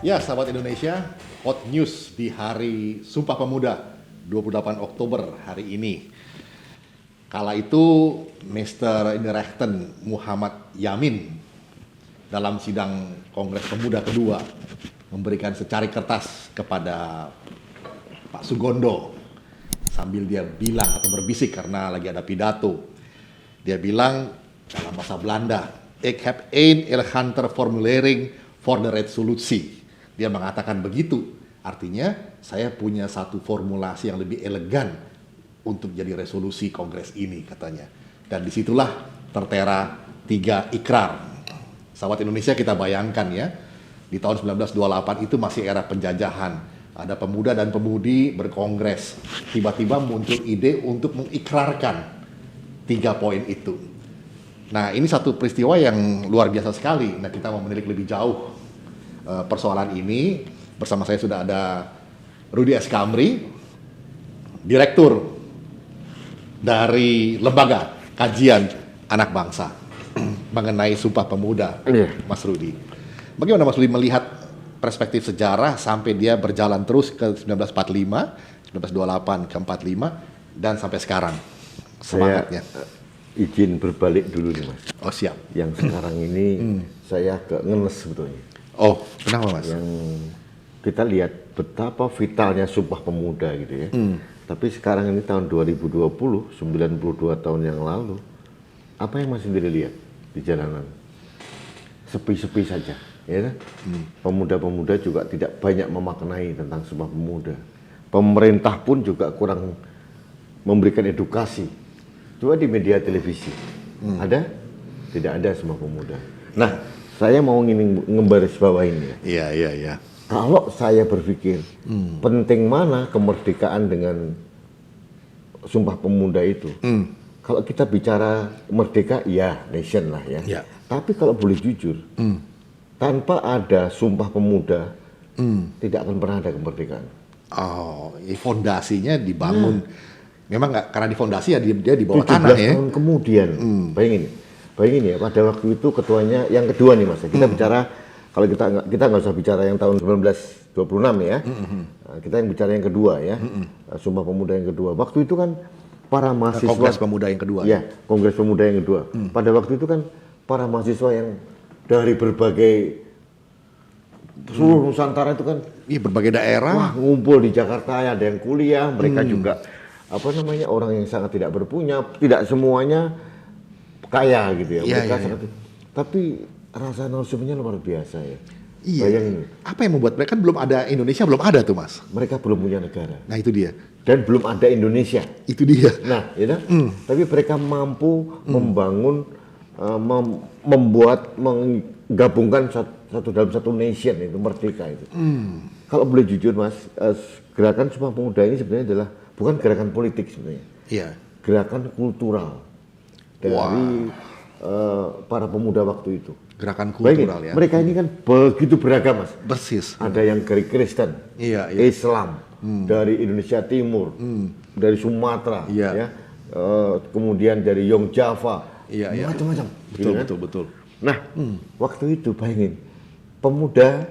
Ya, sahabat Indonesia, hot news di hari Sumpah Pemuda 28 Oktober hari ini. Kala itu Mr. Indirekten Muhammad Yamin dalam sidang Kongres Pemuda kedua memberikan secari kertas kepada Pak Sugondo sambil dia bilang atau berbisik karena lagi ada pidato. Dia bilang dalam bahasa Belanda, "Ik heb één eleganter formulering voor de resolutie." Dia mengatakan begitu, artinya saya punya satu formulasi yang lebih elegan untuk jadi resolusi kongres ini katanya. Dan disitulah tertera 3 ikrar. Sahabat Indonesia, kita bayangkan ya, di tahun 1928 itu masih era penjajahan. Ada pemuda dan pemudi berkongres, tiba-tiba muncul ide untuk mengikrarkan 3 poin itu. Nah, ini satu peristiwa yang luar biasa sekali. Nah, kita mau menilik lebih jauh persoalan ini. Bersama saya sudah ada Rudy S. Kamri, Direktur dari Lembaga Kajian Anak Bangsa mengenai Sumpah Pemuda. Mas Rudy, bagaimana Mas Rudy melihat perspektif sejarah sampai dia berjalan terus ke 1945, 1928 ke 45 dan sampai sekarang semangatnya? Izin berbalik dulu nih Mas. Oh siap. Yang sekarang ini saya agak ngenes sebetulnya. Oh, kenapa Mas? Yang kita lihat betapa vitalnya Sumpah Pemuda gitu ya. Tapi sekarang ini tahun 2020, 92 tahun yang lalu, apa yang Mas sendiri lihat di jalanan? Sepi-sepi saja, ya kan? Pemuda-pemuda juga tidak banyak memaknai tentang Sumpah Pemuda. Pemerintah pun juga kurang memberikan edukasi. Coba di media televisi, ada? Tidak ada Sumpah Pemuda. Nah, saya mau ngebaris bawahin ya. Iya. Kalau saya berpikir penting mana kemerdekaan dengan Sumpah Pemuda itu. Kalau kita bicara merdeka, ya nation lah ya. Tapi kalau boleh jujur, tanpa ada Sumpah Pemuda, tidak akan pernah ada kemerdekaan. Oh, fondasinya dibangun. Memang nggak, karena di fondasi ya dia di bawah tanah ya. 17 tahun kemudian, bayangin ya, pada waktu itu ketuanya yang kedua nih Mas. Kita bicara, kalau kita nggak usah bicara yang tahun 1926 ya. Nah, kita yang bicara yang kedua ya. Sumpah Pemuda yang kedua. Waktu itu kan para mahasiswa Kongres Pemuda yang kedua. Ya, Kongres Pemuda yang kedua. Pada waktu itu kan para mahasiswa yang dari berbagai seluruh Nusantara itu kan Berbagai daerah. ngumpul di Jakarta, ada yang kuliah, mereka juga orang yang sangat tidak berpunya, tidak semuanya kaya gitu ya. Mereka sangat, tapi rasa nasionalismenya luar biasa ya. Iya. Bayangin. Apa yang membuat mereka kan belum ada, Indonesia belum ada tuh Mas. Mereka belum punya negara. Nah itu dia. Dan belum ada Indonesia. Itu dia. Nah, ya tapi mereka mampu membangun, menggabungkan dalam satu nation, itu merdeka itu. Kalau boleh jujur Mas, gerakan Sumpah Pemuda ini sebenarnya adalah bukan gerakan politik sebenarnya. Iya. Gerakan kultural dari para pemuda waktu itu. Gerakan kultural. Bayangin, ya. mereka ini kan begitu beragam Mas. Persis. Ada yang dari Kristen, Islam, dari Indonesia Timur, dari Sumatera, ya, kemudian dari Yong Java, macam-macam. Betul. Nah, waktu itu bayangin, pemuda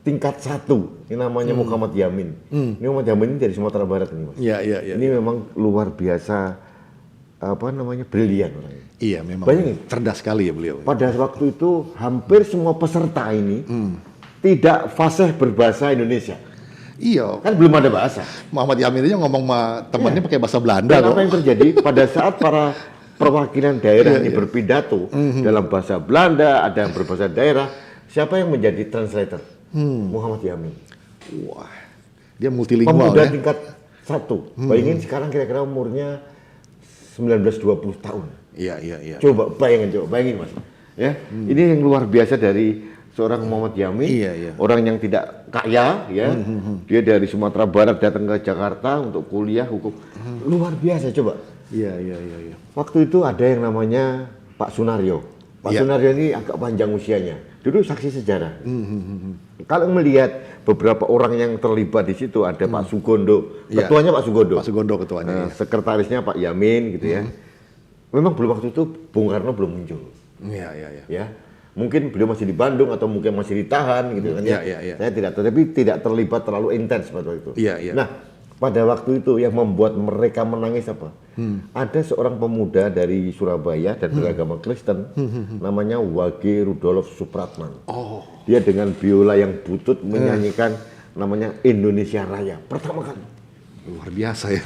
tingkat 1, ini namanya Muhammad Yamin. Ini Muhammad Yamin ini dari Sumatera Barat ini Mas. Iya. Ini memang luar biasa, brilian orangnya. Iya, memang. Bayangin, cerdas sekali ya beliau. pada waktu itu hampir semua peserta ini tidak fasih berbahasa Indonesia. Iya. Kan belum ada bahasa. Muhammad Yamin aja ngomong sama temannya pakai bahasa Belanda. Dan apa yang terjadi pada saat para perwakilan daerah ini berpidato dalam bahasa Belanda, ada yang berbahasa daerah, siapa yang menjadi translator? Muhammad Yamin. Wah, dia multilingual Pemuda ya. tingkat 1. Bayangin sekarang kira-kira umurnya 19-20 tahun. Iya. Coba bayangin Mas. Ya, ini yang luar biasa dari seorang Muhammad Yamin. Iya. Orang yang tidak kaya, ya. Dia dari Sumatera Barat datang ke Jakarta untuk kuliah hukum. Luar biasa coba. Iya. Waktu itu ada yang namanya Pak Sunaryo. Pak Sunaryo ini agak panjang usianya. Dulu saksi sejarah. Kalau melihat beberapa orang yang terlibat di situ, ada Pak Sugondo, ketuanya Pak Sugondo. Pak Sugondo ketuanya. Sekretarisnya Pak Yamin gitu ya. Memang belum waktu itu Bung Karno belum muncul. Iya. Ya. Mungkin beliau masih di Bandung atau mungkin masih ditahan gitu kan ya. Saya tidak tahu, tapi tidak terlibat terlalu intens pada waktu itu. Nah, pada waktu itu yang membuat mereka menangis apa? Ada seorang pemuda dari Surabaya dan beragama Kristen, namanya Wage Rudolf Supratman. Dia dengan biola yang butut menyanyikan namanya Indonesia Raya pertama kali. Luar biasa ya.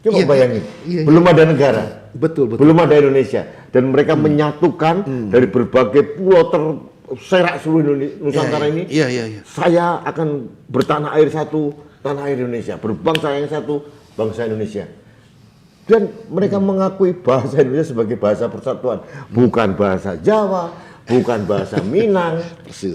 Coba bayangin, belum ada negara, betul. Belum ada Indonesia, dan mereka menyatukan dari berbagai pulau terserak seluruh Nusantara ini. Saya akan bertanah air satu, tanah air Indonesia, berbangsa yang satu, bangsa Indonesia. Dan mereka mengakui bahasa Indonesia sebagai bahasa persatuan, bukan bahasa Jawa, bukan bahasa Minang,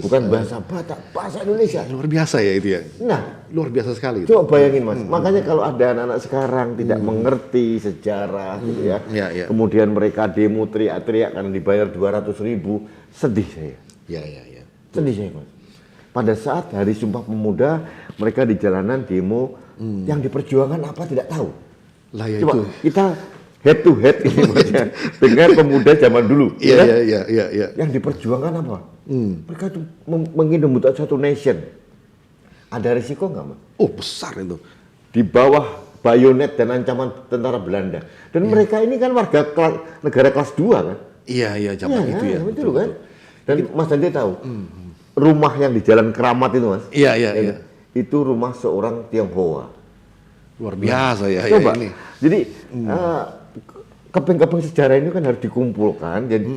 bukan bahasa Batak, bahasa Indonesia. Luar biasa ya itu ya. Nah, luar biasa sekali. Coba bayangin Mas, makanya kalau ada anak-anak sekarang tidak mengerti sejarah gitu ya, kemudian mereka demo teriak-teriak karena dibayar 200.000, sedih saya. Sedih saya Mas. Pada saat Hari Sumpah Pemuda, mereka di jalanan demo, yang diperjuangkan apa tidak tahu. Coba kita head to head ini Mas ya, dengan pemuda zaman dulu. Yang diperjuangkan apa? Mereka itu ingin membentuk satu nation. Ada risiko nggak Mas? Besar itu. Di bawah bayonet dan ancaman tentara Belanda. Dan mereka ini kan warga negara kelas 2 kan? Zaman itu ya. Betul kan? Dan Mas Dante tahu, rumah yang di Jalan Keramat itu Mas? Itu rumah seorang Tionghoa. Luar biasa ya. Coba. Jadi keping-keping sejarah ini kan harus dikumpulkan. Jadi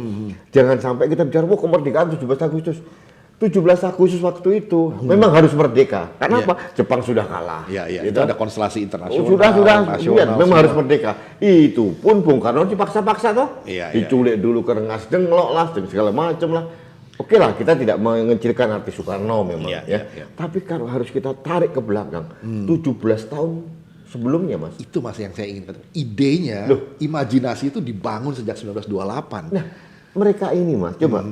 jangan sampai kita bicara kemerdekaan 17 Agustus. 17 Agustus waktu itu memang harus merdeka. Karena apa? Jepang sudah kalah. Itu ada konstelasi internasional. Sudah memang harus merdeka. Itu pun Bung Karno dipaksa-paksa toh. Diculik dulu ke Rengas Dengklok lah, segala macam lah. Oke lah, kita tidak mengecilkan arti Soekarno memang Tapi kalau harus kita tarik ke belakang, 17 tahun sebelumnya Mas. Itu Mas yang saya ingin katakan. Idenya, imajinasi itu dibangun sejak 1928. Nah, mereka ini Mas, coba.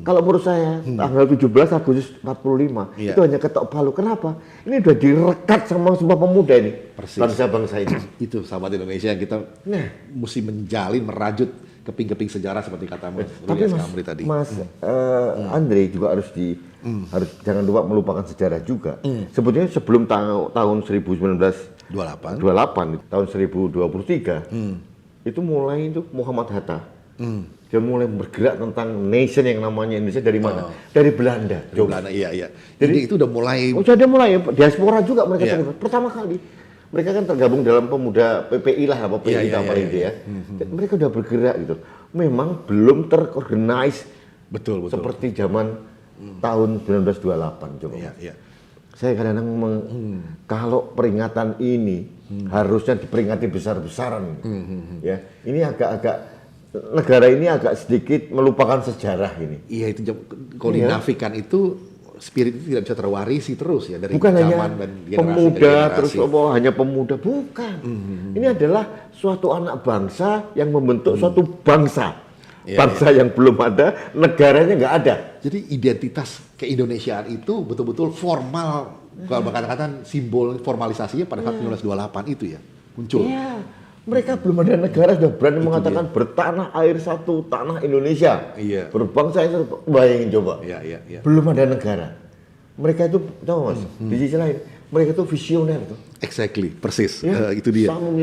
Kalau menurut saya, tanggal 17 Agustus 45, itu hanya ketok palu. Kenapa? Ini udah direkat sama Sumpah Pemuda ini. Bangsa-bangsa ini. Itu sahabat Indonesia yang kita mesti menjalin, merajut keping-keping sejarah seperti kata Mas Kamri tadi. Mas Andre juga harus jangan lupa melupakan sejarah juga. Sebetulnya sebelum tahun 1928, tahun 1023, itu mulai itu Muhammad Hatta. Dia mulai bergerak tentang nation yang namanya Indonesia dari mana? Dari Belanda. Belanda, Jadi itu udah mulai. Sudah mulai diaspora juga mereka terlibat. Pertama kali mereka kan tergabung dalam pemuda PPI lah, apa PPI itu ya. Mereka udah bergerak gitu. Memang belum terorganize betul. Seperti zaman tahun 1928 coba. Saya kadang-kadang kalau peringatan ini harusnya diperingati besar-besaran. Ya, ini agak-agak negara ini agak sedikit melupakan sejarah ini. Itu kalau dinafikan itu spirit itu tidak bisa terwarisi terus ya dari bukan zaman hanya dan generasi pemuda ke generasi. Terus hanya pemuda, bukan. Ini adalah suatu anak bangsa yang membentuk suatu bangsa. Bangsa yang belum ada, negaranya nggak ada. Jadi identitas keindonesiaan itu betul-betul formal. Kalau kata-kata simbol formalisasinya pada saat 1928 itu ya muncul. Mereka belum ada negara sudah berani mengatakan bertanah air satu, tanah Indonesia. Berbangsa yang satu. Bayangin coba. Belum ada negara. Mereka itu, tahu Mas, di sisi lain, mereka itu visioner tuh. Exactly, persis. Itu dia. Sama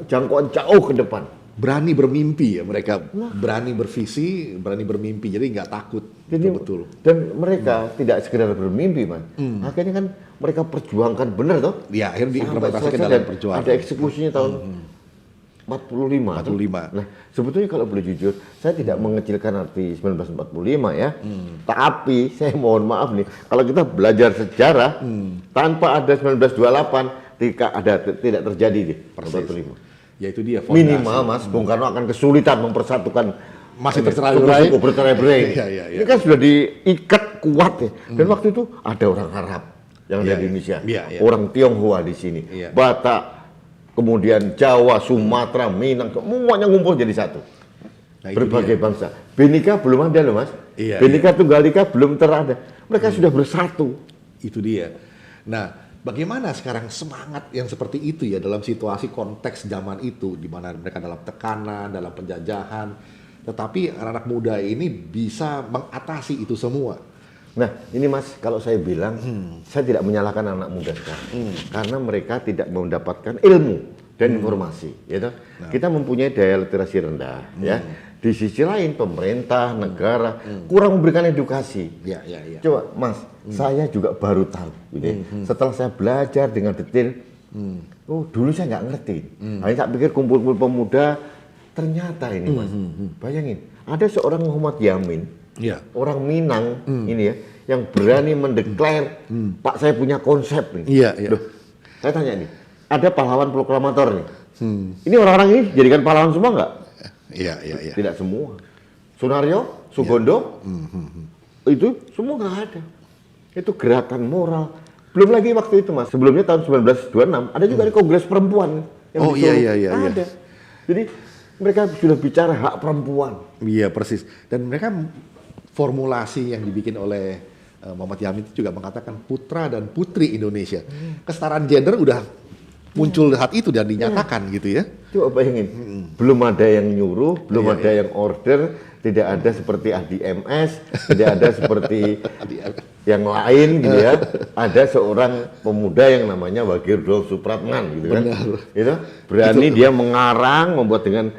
jangkauan jauh ke depan. Berani bermimpi ya mereka, berani bervisi, berani bermimpi. Jadi nggak takut. Jadi, betul. Dan mereka tidak sekedar bermimpi, Man. Akhirnya kan mereka perjuangkan benar toh. Akhirnya diimplementasikan dalam perjuangan. Ada eksekusinya tahun 45. Nah, sebetulnya kalau boleh jujur, saya tidak mengecilkan arti 1945 ya. Tapi saya mohon maaf nih, kalau kita belajar sejarah tanpa ada 1928 tidak terjadi di 1945. Ya itu dia fondasi. Minimal Mas Bung Karno akan kesulitan mempersatukan masih bercerai-berai. Ini kan sudah diikat kuat ya. Dan waktu itu ada orang Arab yang ada di Indonesia, orang Tionghoa di sini, Batak, kemudian Jawa, Sumatera, Minang, semuanya ngumpul jadi satu. Berbagai bangsa. Bhinneka belum ada loh Mas. Bhinneka Tunggal Ika belum terada. Mereka sudah bersatu. Itu dia. Nah, bagaimana sekarang semangat yang seperti itu ya dalam situasi konteks zaman itu di mana mereka dalam tekanan, dalam penjajahan, tetapi anak-anak muda ini bisa mengatasi itu semua. Nah, ini Mas, kalau saya bilang, saya tidak menyalahkan anak muda sekarang, karena mereka tidak mendapatkan ilmu dan informasi, ya toh? Kita mempunyai daya literasi rendah, ya. Di sisi lain, pemerintah, negara kurang memberikan edukasi. Ya, ya, ya. Coba, Mas, saya juga baru tahu, gitu ya. Setelah saya belajar dengan detail, oh dulu saya nggak ngerti. Hanya tak pikir kumpul-kumpul pemuda, ternyata ini Mas, bayangin, ada seorang Muhammad Yamin, Ya. orang Minang ini ya, yang berani mendeklar, Pak saya punya konsep nih. Iya, iya. Loh, saya tanya nih, ada pahlawan proklamator nih. Ini orang-orang ini jadikan pahlawan semua nggak? Iya, iya, iya. Tidak semua. Sunaryo, Sugondo, itu semua nggak ada. Itu gerakan moral. Belum lagi waktu itu Mas, sebelumnya tahun 1926 ada juga Kongres Perempuan. Yang Oh, di iya, Solo. iya, iya, iya. Ada. Jadi mereka sudah bicara hak perempuan. Iya, persis. Dan mereka formulasi yang dibikin oleh Muhammad Yamin itu juga mengatakan putra dan putri Indonesia. Kesetaraan gender udah muncul saat itu dan dinyatakan gitu ya. Coba bayangin, belum ada yang nyuruh, belum ada yang order, tidak ada seperti ADMS, tidak ada seperti yang lain gitu ya. Ada seorang pemuda yang namanya Wage Rudolf Supratman gitu kan. Gitu, berani dia mengarang, membuat dengan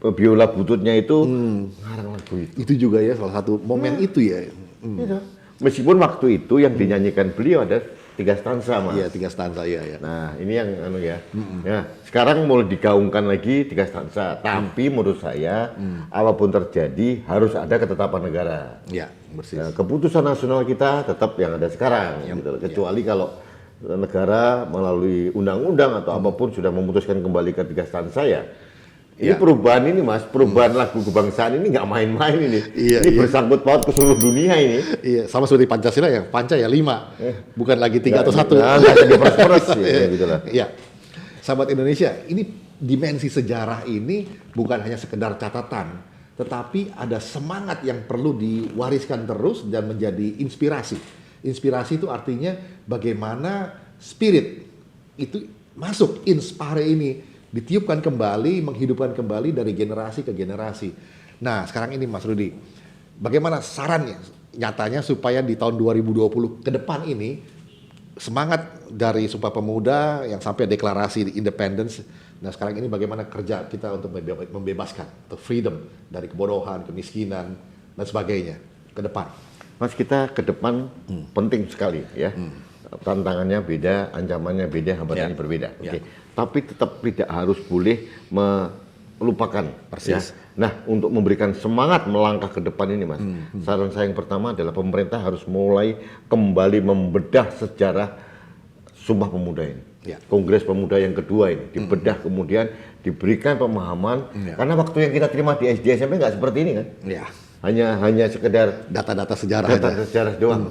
biola bututnya itu mengarang lagu itu. Itu juga ya salah satu momen itu ya. Gitu. Meskipun waktu itu yang dinyanyikan beliau ada 3 stansa Mas. Iya, 3 stanza ya. Nah, ini yang anu ya. Ya, sekarang mulai digaungkan lagi 3 stansa. Tapi menurut saya, apapun terjadi harus ada ketetapan negara. Iya, persis. Nah, keputusan nasional kita tetap yang ada sekarang. Gitu. Kecuali kalau negara melalui undang-undang atau apapun sudah memutuskan kembali ke 3 stansa ya. Ini perubahan ini Mas, perubahan lagu kebangsaan ini nggak main-main ini. Iya, Ini bersangkut paut ke seluruh dunia ini. Iya, sama seperti Pancasila ya, Panca ya 5, bukan lagi 3 atau 1. Nggak jadi peres-peres ya, gitu lah. Iya, sahabat Indonesia, ini dimensi sejarah ini bukan hanya sekedar catatan, tetapi ada semangat yang perlu diwariskan terus dan menjadi inspirasi. Inspirasi itu artinya bagaimana spirit itu masuk, inspire ini ditiupkan kembali, menghidupkan kembali dari generasi ke generasi. Nah, sekarang ini Mas Rudi, bagaimana sarannya nyatanya supaya di tahun 2020 ke depan ini semangat dari Sumpah Pemuda yang sampai deklarasi di independence, nah sekarang ini bagaimana kerja kita untuk membebaskan, untuk freedom dari kebodohan, kemiskinan, dan sebagainya ke depan. Mas, kita ke depan penting sekali ya. Tantangannya beda, ancamannya beda, hambatannya berbeda. Oke. Tapi tetap tidak harus boleh melupakan. Persis. Ya. Nah, untuk memberikan semangat melangkah ke depan ini Mas, saran saya yang pertama adalah pemerintah harus mulai kembali membedah sejarah Sumpah Pemuda ini. Ya. Kongres Pemuda yang kedua ini dibedah, kemudian diberikan pemahaman. Karena waktu yang kita terima di SD SMP nggak seperti ini kan? Ya. Hanya sekedar Data-data sejarah. data sejarah doang.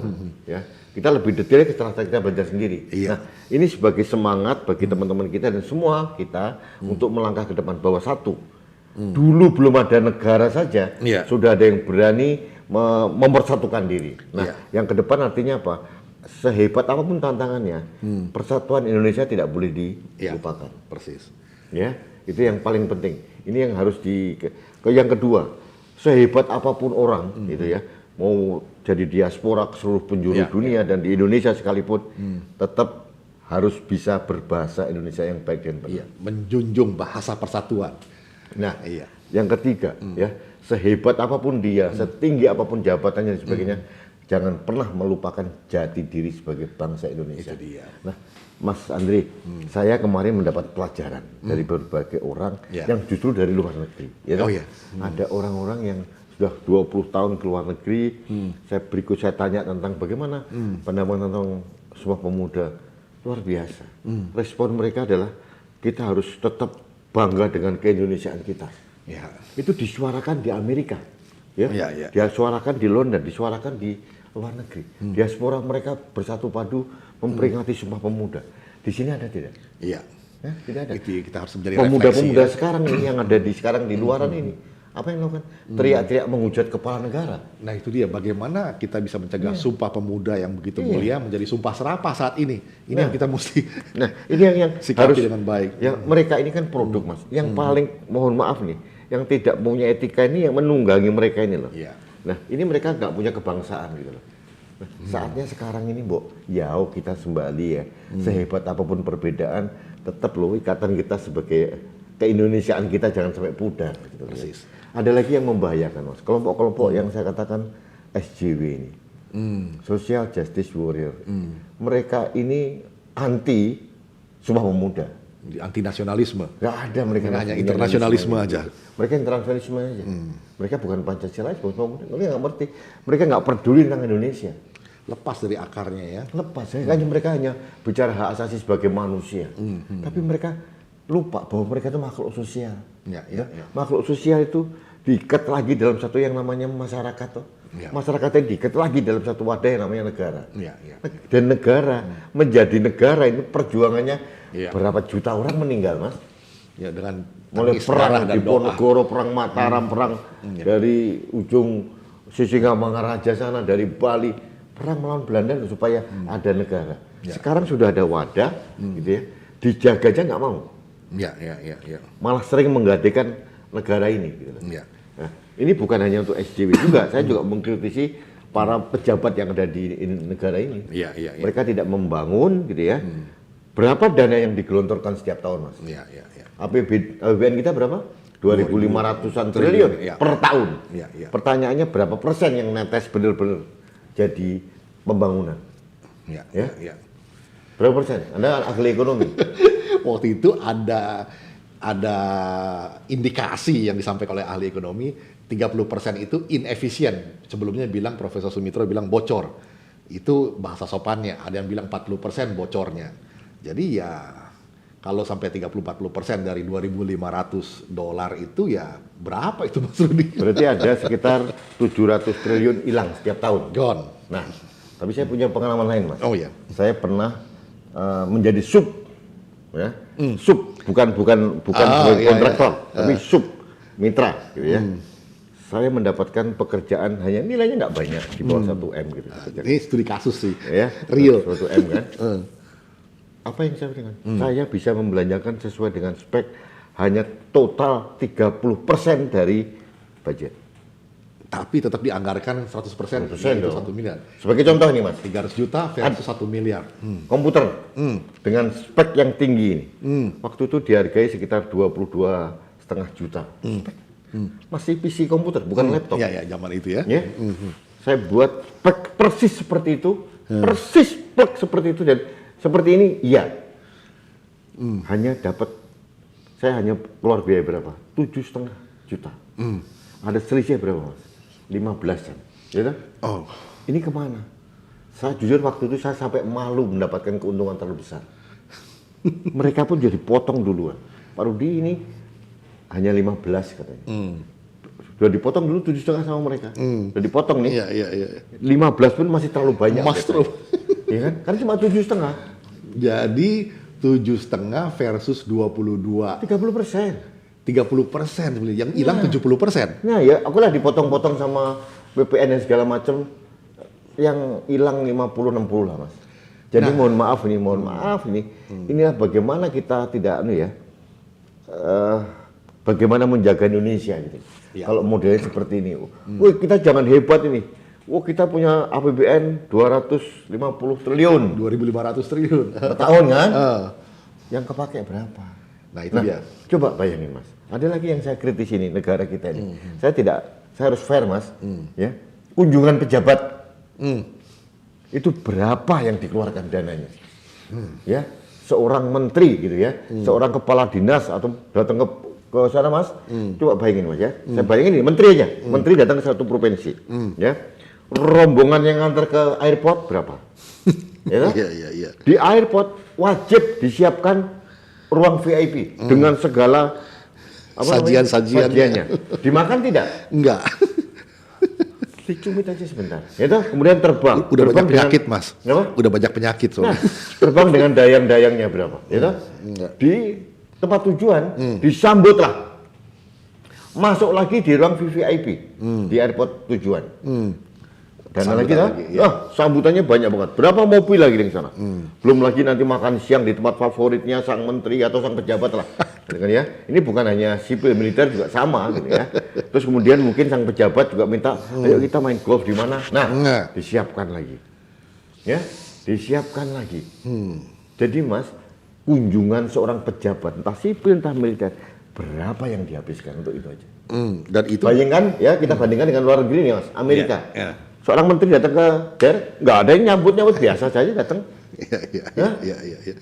Ya. Kita lebih detail setelah kita belajar sendiri. Iya. Nah, ini sebagai semangat bagi teman-teman kita dan semua kita untuk melangkah ke depan bahwa satu, dulu belum ada negara saja, sudah ada yang berani mempersatukan diri. Nah, yang ke depan artinya apa? Sehebat apapun tantangannya, persatuan Indonesia tidak boleh dilupakan. Persis. Ya, itu yang paling penting. Ini yang harus yang kedua, sehebat apapun orang, gitu ya, mau jadi diaspora ke seluruh penjuru dunia dan di Indonesia sekalipun, tetap harus bisa berbahasa Indonesia yang baik dan benar. Iya, menjunjung bahasa persatuan. Nah, yang ketiga, ya, sehebat apapun dia, setinggi apapun jabatannya dan sebagainya, jangan pernah melupakan jati diri sebagai bangsa Indonesia. Itu dia. Nah, Mas Andri, saya kemarin mendapat pelajaran dari berbagai orang yang justru dari luar negeri. Ya, ada orang-orang yang sudah 20 tahun ke luar negeri. Saya tanya tentang bagaimana pandangan tentang Sumpah Pemuda. Luar biasa. Respon mereka adalah kita harus tetap bangga dengan keindonesiaan kita. Ya. Itu disuarakan di Amerika, ya. Disuarakan di London, disuarakan di luar negeri. Diaspora mereka bersatu padu memperingati Sumpah Pemuda. Di sini ada tidak? Iya. Tidak ada. Itu kita harus menjadi Pemuda-pemuda sekarang ini yang ada sekarang di luaran ini. Apa yang dilakukan? Teriak-teriak menghujat kepala negara. Nah itu dia, bagaimana kita bisa mencegah Sumpah Pemuda yang begitu mulia menjadi sumpah serapah saat ini. Ini yang kita mesti ini yang sikapi harus dengan baik. Ya, mereka ini kan produk Mas. Yang paling mohon maaf nih, yang tidak punya etika ini yang menunggangi mereka ini loh. Iya. Nah, ini mereka nggak punya kebangsaan gitu loh. Nah, saatnya sekarang ini, Mbok, ya kita kembali ya. Sehebat apapun perbedaan, tetap loh ikatan kita sebagai keindonesiaan kita jangan sampai pudar. Gitu, Persis. Ada lagi yang membahayakan, Mas. Kelompok-kelompok yang saya katakan SJW ini, Social Justice Warrior. Mereka ini anti Sumpah Pemuda. Anti nasionalisme. Nggak ada mereka. Hanya internasionalisme gitu. aja. Mereka internasionalisme aja. Mereka bukan Pancasila, mereka nggak ngerti. Mereka nggak peduli tentang Indonesia. Lepas dari akarnya ya. Lepas, mereka hanya bicara hak asasi sebagai manusia. Tapi mereka lupa bahwa mereka itu makhluk sosial. Ya. Makhluk sosial itu diikat lagi dalam satu yang namanya masyarakat. Ya. Masyarakatnya diikat lagi dalam satu wadah yang namanya negara. Ya. Dan negara, menjadi negara ini perjuangannya Ya. berapa juta orang meninggal, Mas. Ya, dengan Mulai tangis, perang darah, di dan doa. Ponegoro, perang Mataram, perang dari ujung Sisingamangaraja sana, dari Bali, perang melawan Belanda supaya ada negara. Ya. Sekarang sudah ada wadah, gitu ya, dijaga aja nggak mau. Ya. Malah sering menggadaikan negara ini. Gitu. Ya. Nah, ini bukan hanya untuk SJW juga, saya juga mengkritisi para pejabat yang ada di negara ini. Ya. Mereka tidak membangun, gitu ya. Berapa dana yang digelontorkan setiap tahun, Mas? Ya. APBN kita berapa? 2.500-an triliun ya. per tahun. Ya. Pertanyaannya berapa persen yang netes benar-benar jadi pembangunan? Ya. Berapa persen? Anda ahli ekonomi. Waktu itu ada indikasi yang disampaikan oleh ahli ekonomi, 30% itu inefisien. Sebelumnya bilang Profesor Sumitro bilang bocor. Itu bahasa sopannya. Ada yang bilang 40% bocornya. Jadi ya kalau sampai 30-40% dari $2.500 itu ya berapa itu, Mas Rudi? Berarti ada sekitar 700 triliun hilang setiap tahun. Gone. Nah, tapi saya punya pengalaman lain, Mas. Oh iya. Saya pernah menjadi sub, ya. Sub, bukan sebagai kontraktor, tapi sub mitra, gitu ya. Saya mendapatkan pekerjaan hanya nilainya nggak banyak, di bawah 1 M gitu. Ini studi kasus sih. Ya, Real. 1 M kan. Apa yang saya berikan? Saya bisa membelanjakan sesuai dengan spek hanya total 30% dari budget. Tapi tetap dianggarkan 100%, 100% itu dong. 1 miliar. Sebagai contoh nih, Mas. 300 juta versus 1 miliar. Komputer dengan spek yang tinggi ini. Waktu itu dihargai sekitar 22,5 juta. Masih PC komputer, bukan laptop. Ya, zaman itu ya. Ya. Saya buat spek persis seperti itu, persis spek seperti itu, dan seperti ini, iya. Hanya dapat, saya hanya keluar biaya berapa? 7,5 juta. Ada selisih berapa, Mas? 15-an. Ya kan? Oh. Ini kemana? Saya jujur waktu itu saya sampai malu mendapatkan keuntungan terlalu besar. Mereka pun jadi potong duluan. Pak Rudi ini hanya 15 katanya. Sudah dipotong dulu 7,5 sama mereka. Sudah dipotong nih. Iya. 15 pun masih terlalu banyak. Mas terus. Iya kan? Karena cuma 7,5. Jadi 7,5 versus 22. 30%. 30% sebenarnya. Yang hilang 70%. Nah ya, aku lah dipotong-potong sama BPN dan segala macam. Yang hilang 50-60 lah, Mas. Jadi mohon maaf ini. Inilah bagaimana kita tidak bagaimana menjaga Indonesia gitu. Ya. Kalau modelnya seperti ini. Wih, kita jangan hebat ini. Wah, kita punya APBN 250 triliun 2.500 triliun. per tahun kan? Yang kepake berapa? Nah, itu dia. Coba bayangin, Mas. Ada lagi yang saya kritisi ini negara kita ini. Saya harus fair, Mas. Ya. Kunjungan pejabat itu berapa yang dikeluarkan dananya? Ya, seorang menteri gitu ya, seorang kepala dinas atau datang ke sana, Mas. Coba bayangin, Mas ya. Saya bayangin ini menteri aja, menteri datang ke satu provinsi, ya. Rombongan yang antar ke airport berapa? Ya, Iya. di airport wajib disiapkan ruang VIP dengan segala sajiannya. Dimakan tidak? Enggak. Dicumit aja sebentar. Itu kemudian terbang. Udah terbang banyak penyakit, Mas. Apa? Udah banyak penyakit soalnya. Nah, terbang dengan dayang-dayangnya berapa? Itu Enggak. di tempat tujuan disambutlah. Masuk lagi di ruang VIP di airport tujuan. Dana lagi Sambutan lah. lagi, ya. Sambutannya banyak banget. Berapa mobil lagi di sana? Belum lagi nanti makan siang di tempat favoritnya sang menteri atau sang pejabat lah. Gitu kan ya. Ini bukan hanya sipil, militer juga sama gitu ya. Terus kemudian mungkin sang pejabat juga minta, ayo kita main golf di mana? Nah, disiapkan lagi. Ya, disiapkan lagi. Jadi Mas, kunjungan seorang pejabat entah sipil entah militer, berapa yang dihabiskan untuk itu aja? Dan itu Bayangkan ya, kita bandingkan dengan luar negeri nih Mas, Amerika. Ya, ya. Seorang menteri datang ke daerah, nggak ada yang nyambut biasa saja datang. Iya.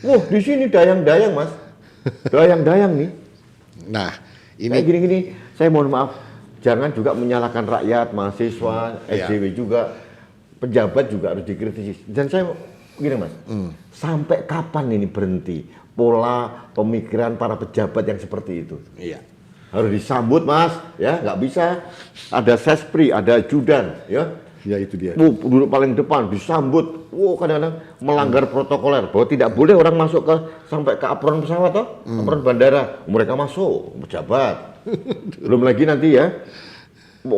Wah, di sini dayang-dayang Mas, dayang-dayang nih. Nah, Kayak ini gini-gini, saya mohon maaf, jangan juga menyalahkan rakyat, mahasiswa, Iya. SJW juga, pejabat juga harus dikritisi. Dan saya gini Mas, sampai kapan ini berhenti pola pemikiran para pejabat yang seperti itu? iya. Harus disambut Mas, ya nggak bisa ada sespri, ada ajudan, ya. Ya itu dia. Duduk paling depan, disambut. Kadang-kadang melanggar protokoler bahwa tidak boleh orang masuk sampai ke apron pesawat toh, apron bandara. Mereka masuk, pejabat. Belum lagi nanti ya,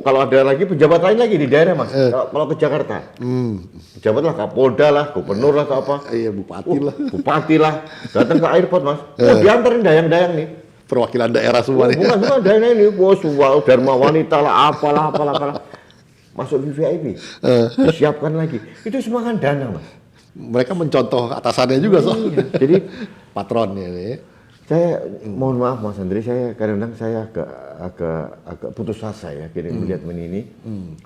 kalau ada lagi pejabat lain lagi di daerah Mas. Kalau ke Jakarta, pejabat lah, Kapolda lah, gubernur lah, atau apa. Iya, Bupati lah, datang ke airport Mas. Diantarin dayang-dayang nih. Perwakilan daerah semua nih. Bukan dayang ini, Dharma wanita lah, apalah. Masuk VIP, disiapkan lagi. Itu semua kan dana Mas. Mereka mencontoh atasannya juga soalnya. Jadi Patronnya nih. saya mohon maaf Mas Andri, saya kadang-kadang saya agak putus asa ya melihat ini.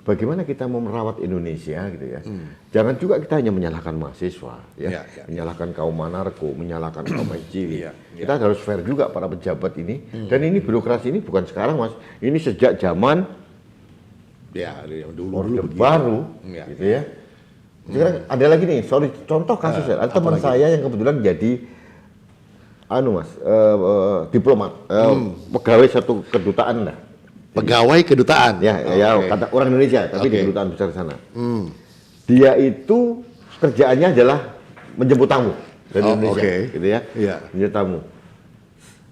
Bagaimana kita mau merawat Indonesia gitu ya. Jangan juga kita hanya menyalahkan mahasiswa ya, menyalahkan kaum manarko, menyalahkan kaum SJW. Kita harus fair juga para pejabat ini. Dan ini birokrasi ini bukan sekarang Mas. Ini sejak zaman Ya, yang Orde dulu Baru gitu ya. Sekarang ada lagi nih, contoh kasus ya. Ada teman saya yang kebetulan jadi diplomat, pegawai satu kedutaan lah. Pegawai kedutaan. Ya, kata orang Indonesia, tapi di kedutaan besar sana. Dia itu kerjaannya adalah menjemput tamu dari Indonesia, gitu ya. Iya. Menjemput tamu.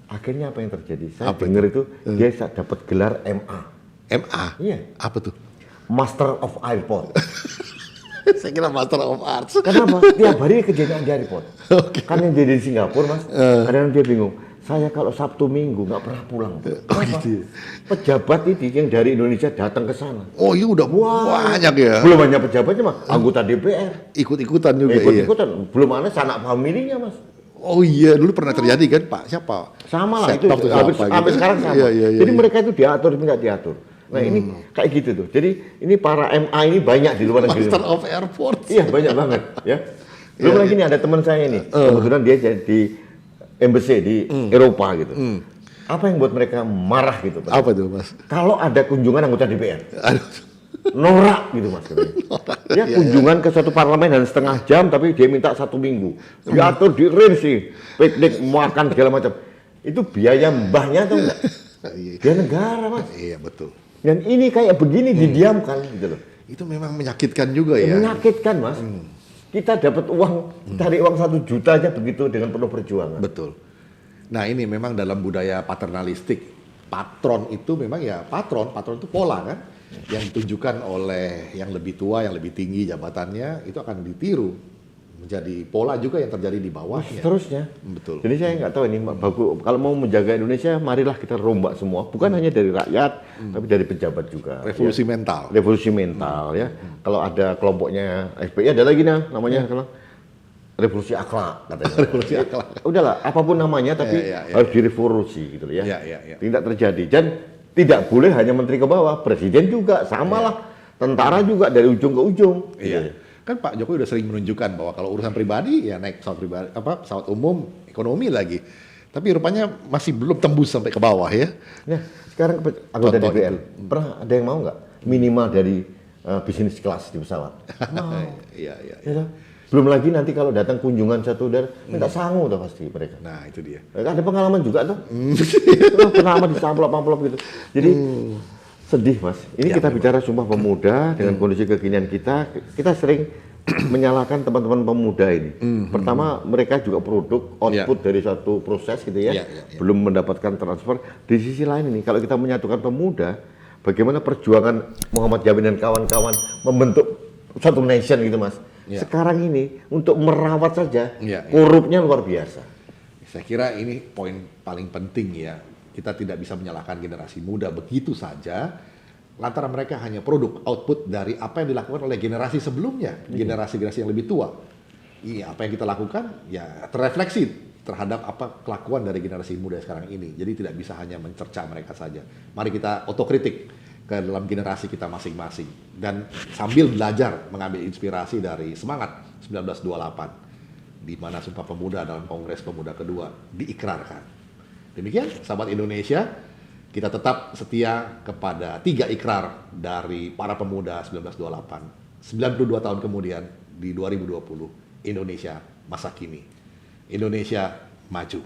Akhirnya apa yang terjadi? Saya dengar itu dia dapat gelar MA. MA? Iya. Apa tuh? Master of Airport. Saya kira Master of Arts. Kenapa? Tiap hari kerjanya di airport. Kan yang dia di Singapura Mas, kadang dia bingung. Saya kalau Sabtu Minggu nggak pernah pulang. Kenapa? Gitu. Pejabat ini yang dari Indonesia datang ke sana. Oh iya udah banyak ya. Belum hanya pejabatnya Mas, anggota DPR. Ikut-ikutan juga. Ikut-ikutan. Belum ada sanak familinya Mas. Oh iya, dulu pernah terjadi kan Pak? Siapa? Sama lah itu. Sektor tuh siapa Sampai gitu. sekarang sama. Iya. Jadi mereka itu diatur, nggak diatur. Nah ini kayak gitu tuh. Jadi ini para MA ini banyak di luar negeri. Master of Airport. Iya banyak banget ya. Belum lagi nih ada teman saya nih. Kebetulan dia jadi embassy di Eropa gitu. Apa yang buat mereka marah gitu Pak? Apa tuh Mas? Kalau ada kunjungan anggota DPR. Aduh. Norak gitu Mas. Ya kunjungan ke satu parlemen dan setengah jam tapi dia minta 1 minggu. Diatur di sih, piknik, makan segala macam. Itu biaya mbahnya atau enggak? Biaya negara Mas. Iya betul. Dan ini kayak begini didiamkan gitu loh. Itu memang menyakitkan juga ya. Menyakitkan Mas. Kita dapat uang, cari uang 1 juta aja begitu dengan penuh perjuangan. Betul. Nah ini memang dalam budaya paternalistik, patron itu memang ya patron itu pola kan, yang ditunjukkan oleh yang lebih tua, yang lebih tinggi jabatannya, itu akan ditiru. Menjadi pola juga yang terjadi di bawahnya. Seterusnya. Betul. Jadi saya nggak tahu ini, kalau mau menjaga Indonesia, marilah kita rombak semua. Bukan hanya dari rakyat, tapi dari pejabat juga. Revolusi mental. Revolusi mental ya. Kalau ada kelompoknya FPI, ada lagi namanya revolusi akhlak katanya. Revolusi akhlak. Udahlah, apapun namanya, tapi harus direvolusi gitu ya. Iya. Tidak terjadi. Dan tidak boleh hanya menteri ke bawah, presiden juga, samalah. Tentara juga dari ujung ke ujung. Iya. Gitu. Kan Pak Jokowi udah sering menunjukkan bahwa kalau urusan pribadi ya naik pesawat pribadi, pesawat umum, ekonomi lagi. Tapi rupanya masih belum tembus sampai ke bawah ya. Nah, sekarang anggota Contoh DPR, itu. pernah ada yang mau nggak minimal dari bisnis kelas di pesawat? Mau. Iya. Ya, kan? Belum lagi nanti kalau datang kunjungan satu daerah, minta sangu tuh pasti mereka. Nah itu dia. Ada pengalaman juga tuh. Pernah di amplop gitu. Jadi sedih Mas. Ini Ya, kita memang. bicara Sumpah Pemuda dengan kondisi kekinian kita sering menyalahkan teman-teman pemuda ini. Pertama, mereka juga produk output dari satu proses gitu ya. Belum mendapatkan transfer. Di sisi lain ini, kalau kita menyatukan pemuda, bagaimana perjuangan Muhammad Yamin dan kawan-kawan membentuk satu nation gitu Mas. Ya. Sekarang ini untuk merawat saja Ya, ya. korupnya luar biasa. Saya kira ini poin paling penting ya. Kita tidak bisa menyalahkan generasi muda begitu saja, lantaran mereka hanya produk output dari apa yang dilakukan oleh generasi sebelumnya, generasi-generasi yang lebih tua. Iya, apa yang kita lakukan ya terrefleksi terhadap apa kelakuan dari generasi muda sekarang ini. Jadi tidak bisa hanya mencerca mereka saja. Mari kita otokritik ke dalam generasi kita masing-masing dan sambil belajar mengambil inspirasi dari semangat 1928 di mana Sumpah Pemuda dalam Kongres Pemuda kedua diikrarkan. Demikian sahabat Indonesia, kita tetap setia kepada 3 ikrar dari para pemuda 1928. 92 tahun kemudian di 2020 Indonesia masa kini. Indonesia maju.